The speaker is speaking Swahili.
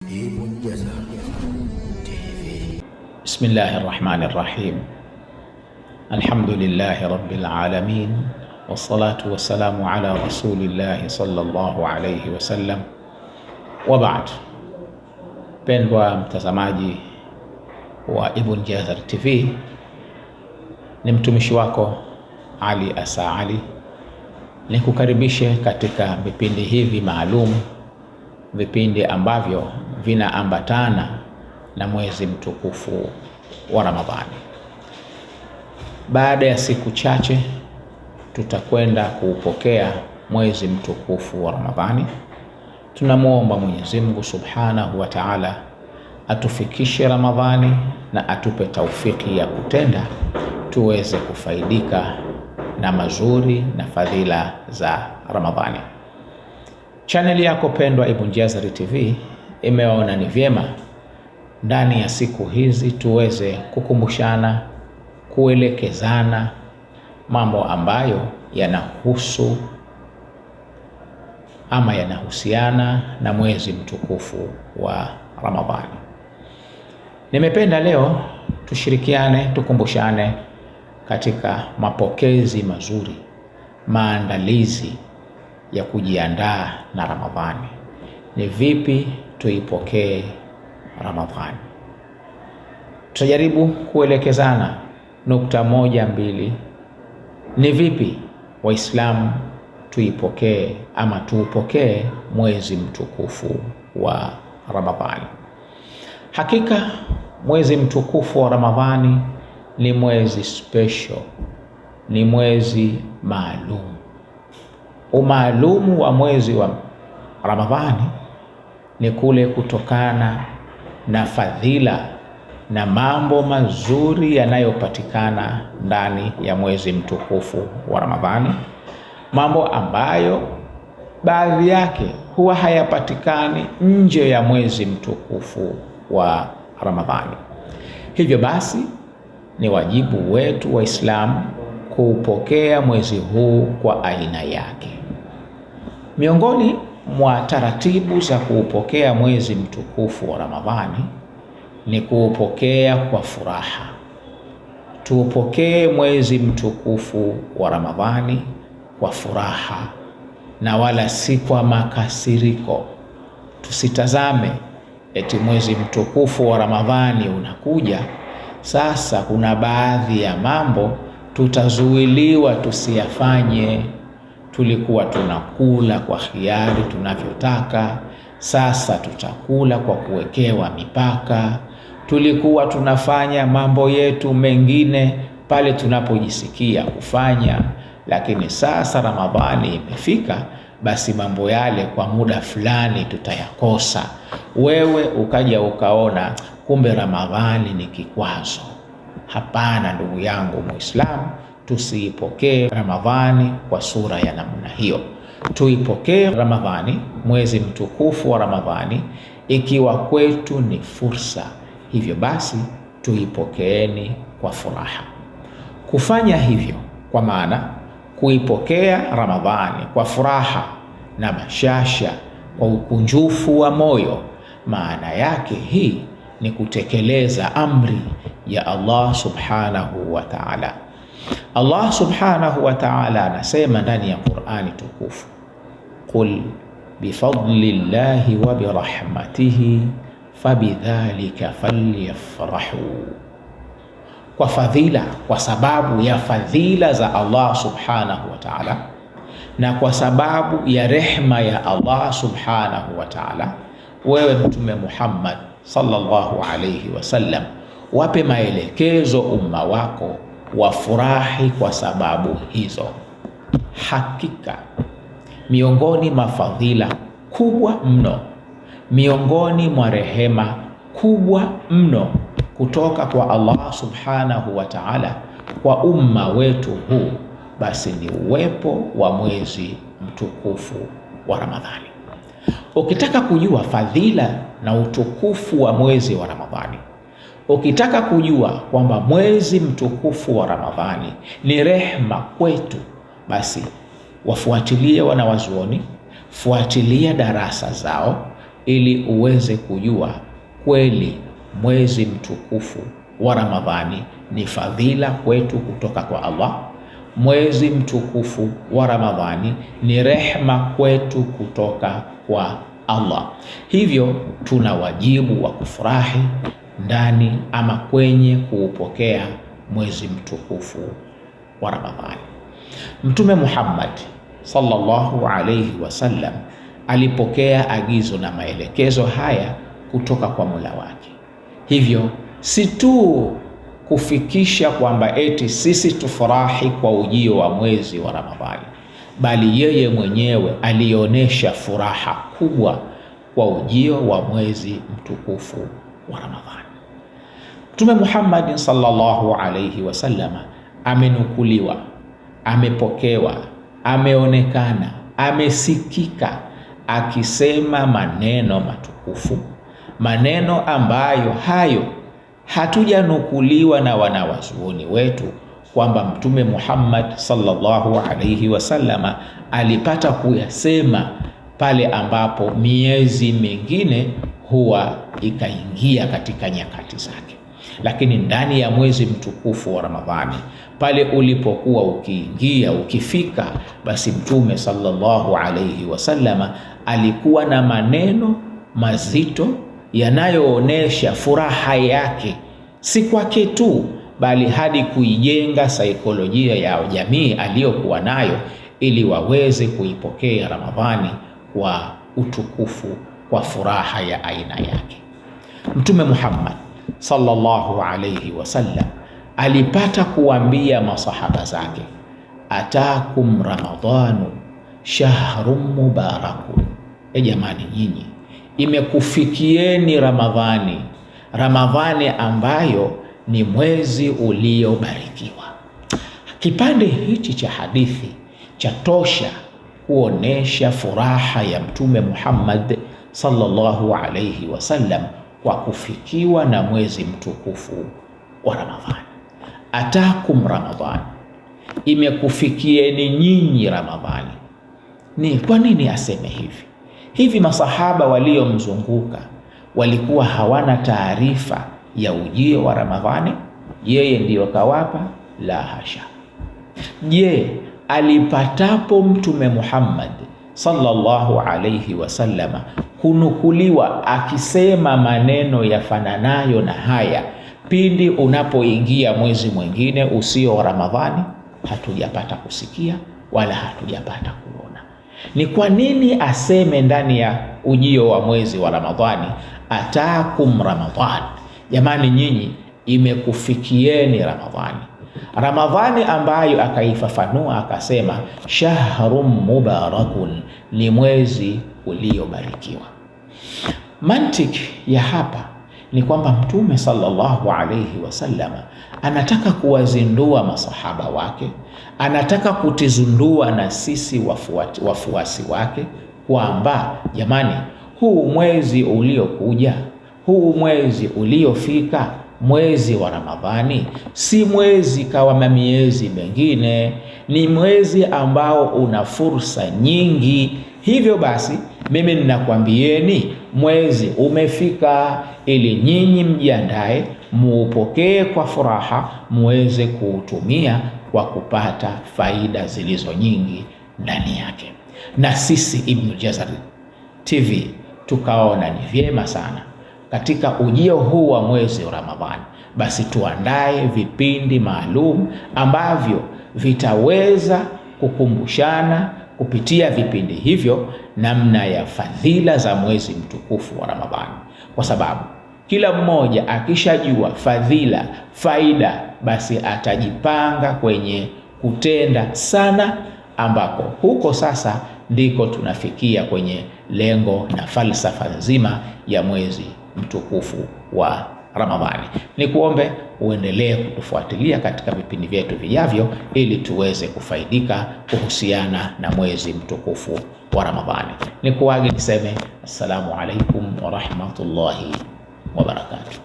Ibn Jazar TV. Bismillahir Rahmanir Rahim. Alhamdulillahi Rabbil Alamin. Wassalatu wassalamu ala Rasulillahi sallallahu alayhi wasallam. Wa ba'd. Pendwa mtazamaji wa Ibn Jazar TV, ni mtumishi wako Ali Asa Ali. Nikukaribishe katika vipindi hivi maalum, vipindi ambavyo vinaambatana na mwezi mtukufu wa Ramadhani. Baada ya siku chache tutakwenda kuupokea mwezi mtukufu wa Ramadhani. Tunamuomba Mwenyezi Mungu Subhanahu wa Ta'ala atufikishe Ramadhani na atupe taufiki ya kutenda, tuweze kufaidika na mazuri na fadhila za Ramadhani. Channel yako pendwa Ibn Jazar TV imeona ni vyema ndani ya siku hizi tuweze kukumbushana, kuelekezana mambo ambayo yanahusu ama yanahusiana na mwezi mtukufu wa Ramadhani. Nimependa leo tushirikiane, tukumbushane katika mapokezi mazuri, maandalizi ya kujiandaa na Ramadhani. Ni vipi tuipokee Ramadhani? Tutajaribu kuelekezana nukta moja mbili. Ni vipi Waislamu tuipokee ama tuupokee mwezi mtukufu wa Ramadhani? Hakika mwezi mtukufu wa Ramadhani ni mwezi special, ni mwezi maalum. Umaalumu wa mwezi wa Ramadhani ni kule kutokana na fadhila na mambo mazuri yanayopatikana ndani ya mwezi mtukufu wa Ramadhani, mambo ambayo baadhi yake huwa hayapatikani nje ya mwezi mtukufu wa Ramadhani. Hivyo basi ni wajibu wetu Waislamu kuupokea mwezi huu kwa aina yake. Miongoni mwa taratibu za kuupokea mwezi mtukufu wa Ramadhani ni kuupokea kwa furaha. Tuupokee mwezi mtukufu wa Ramadhani kwa furaha na wala si kwa makasiriko. Tusitazame eti mwezi mtukufu wa Ramadhani unakuja, sasa kuna baadhi ya mambo tutazuiliwa tusiyafanye. Tulikuwa tunakula kwa hiari tunavyotaka, sasa tutakula kwa kuwekewa mipaka. Tulikuwa tunafanya mambo yetu mengine pale tunapojisikia kufanya, lakini sasa Ramadhani imefika, basi mambo yale kwa muda fulani tutayakosa. Wewe ukaja ukaona kumbe Ramadhani ni kikwazo. Hapana ndugu yangu Muislamu, tusiipokee Ramadhani kwa sura ya namna hiyo. Tuipokee Ramadhani, mwezi mtukufu wa Ramadhani, ikiwa kwetu ni fursa. Hivyo basi tuipokeeni kwa furaha. Kufanya hivyo kwa maana kuipokea Ramadhani kwa furaha na bashasha, kwa ukunjufu wa moyo, maana yake hii ni kutekeleza amri ya Allah Subhanahu wa Ta'ala. Allah Subhanahu wa Ta'ala anasema ndani ya Qur'ani tukufu, qul bifadlillahi wa birahmatihi fabidhalika falyafrahu. Kwa fadhila, kwa sababu ya fadhila za Allah Subhanahu wa Ta'ala na kwa sababu ya rehma ya Allah Subhanahu wa Ta'ala, wewe Mtume Muhammad sallallahu alayhi wasallam, wape maelekezo umma wako wafurahi kwa sababu hizo. Hakika miongoni mwa fadhila kubwa mno, miongoni mwa rehema kubwa mno kutoka kwa Allah Subhanahu wa Ta'ala kwa umma wetu huu, basi ni uwepo wa mwezi mtukufu wa Ramadhani. Ukitaka kujua fadhila na utukufu wa mwezi wa Ramadhani, ukitaka kujua kwamba mwezi mtukufu wa Ramadhani ni rehema kwetu, basi wafuatilie wanawazuoni, fuatilia darasa zao, ili uweze kujua kweli mwezi mtukufu wa Ramadhani ni fadhila kwetu kutoka kwa Allah. Mwezi mtukufu wa Ramadhani ni rehma kwetu kutoka kwa Allah. Hivyo tuna wajibu wa kufurahi ndani ama kwenye kuupokea mwezi mtukufu wa Ramadhani. Mtume Muhammad sallallahu alayhi wasallam alipokea agizo na maelekezo haya kutoka kwa Mola wake. Hivyo si tu kufikisha kwamba eti sisi tufurahi kwa ujio wa mwezi wa Ramadhani, bali yeye mwenyewe alionyesha furaha kubwa kwa ujio wa mwezi mtukufu wa Ramadhani. Mtume Muhammad sallallahu alayhi wasallam amenukuliwa, amepokewa, ameonekana, amesikika akisema maneno matukufu, maneno ambayo hayo hatujanukuliwa na wanawazuoni wetu kwamba Mtume Muhammad sallallahu alayhi wasallama alipata kuyasema pale ambapo miezi mingine huwa ikaingia katika nyakati zake. Lakini ndani ya mwezi mtukufu wa Ramadhani, pale ulipokuwa ukiingia, ukifika, basi Mtume sallallahu alayhi wasallama alikuwa na maneno mazito yanayoonesha furaha yake, si kwake tu, bali hadi kuijenga saikolojia ya jamii aliyokuwa nayo, ili waweze kuipokea Ramadhani kwa utukufu, kwa furaha ya aina yake. Mtume Muhammad sallallahu alayhi wasallam alipata kuambia masahaba zake, atakum ramadhanu shahrun mubarakun, jamani nyinyi imekufikieni Ramadhani, Ramadhani ambayo ni mwezi uliobarikiwa. Kipande hichi cha hadithi chatosha kuonesha furaha ya Mtume Muhammad sallallahu alayhi wasallam kwa kufikiwa na mwezi mtukufu wa Ramadhani. Atakum Ramadhani, imekufikieni nyinyi Ramadhani. Ni kwa nini aseme hivi? Hivi masahaba waliomzunguka walikuwa hawana taarifa ya ujio wa Ramadhani? Yeye ndiyo kawapa? La hasha. Je, alipatapo Mtume Muhammad sallallahu alayhi wasallama kunukuliwa akisema maneno yafananayo na haya pindi unapoingia mwezi mwingine usio wa Ramadhani? Hatujapata kusikia wala hatujapata kuona. Ni kwa nini aseme ndani ya ujio wa mwezi wa Ramadhani, atakum Ramadhan, jamani nyinyi imekufikieni Ramadhani? Ramadhani ambayo akaifafanua akasema shahrun mubarakun, ni mwezi uliobarikiwa. Mantiki ya hapa ni kwamba Mtume sallallahu alayhi wasallam anataka kuwazindua masahaba wake, anataka kutizundua na sisi wafuasi wake kwamba jamani, huu mwezi uliokuja, huu mwezi uliofika, mwezi wa Ramadhani si mwezi kama miezi mengine, ni mwezi ambao una fursa nyingi. Hivyo basi mimi ninakwambieni mwezi umefika, ili nyinyi mjiandae, muupokee kwa furaha, muweze kuutumia kwa kupata faida zilizo nyingi ndani yake. Na sisi Ibn Jazari TV tukaona ni vyema sana katika ujio huu wa mwezi wa Ramadhani, basi tuandae vipindi maalum ambavyo vitaweza kukumbushana kupitia vipindi hivyo namna ya fadhila za mwezi mtukufu wa Ramadhani. Kwa sababu kila mmoja akishajua fadhila, faida, basi atajipanga kwenye kutenda sana, ambako huko sasa ndiko tunafikia kwenye lengo na falsafa nzima ya mwezi mtukufu wa Ramadhani. Ni kuombe uendelee kutufuatilia katika vipindi vyetu vijavyo, ili tuweze kufaidika kuhusiana na mwezi mtukufu wa Ramadhani. Ni kuage niseme assalamu alaikum wa rahmatullahi wa barakatuh.